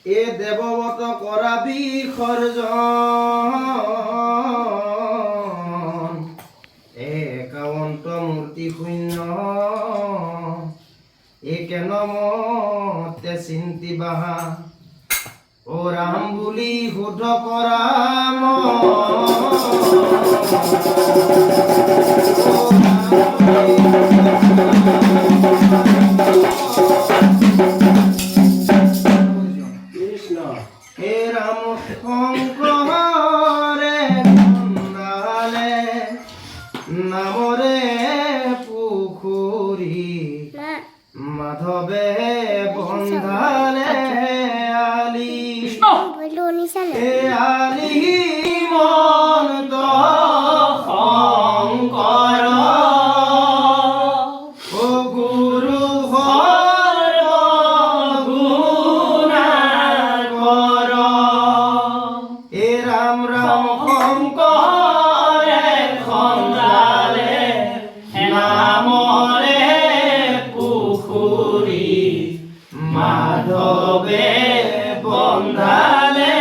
এ দেৱবত কৰাবি সৰ্জন একাৱন্ত মূৰ্তি শূন্য কেন মতে চিন্তি বাহা ও ৰাম বুলি শুদ্ধ কৰাম কৃষ্ণ হে ৰাম শংকৰে কন্দালে নামৰে পুখুৰী মাধৱে বন্ধালে আলি এ আলি মন্ত শংকৰ ও গুৰু সৰ্বগুণাকৰ এ ৰাম ৰাম শংকৰে খন্দালে নামৰে পুখুৰী মাধৱে বন্ধালে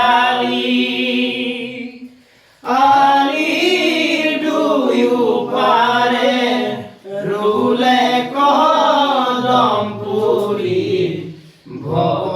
আলি আলিৰ দুয়ো পাৰে ৰুলে কদম পুলি ভৱ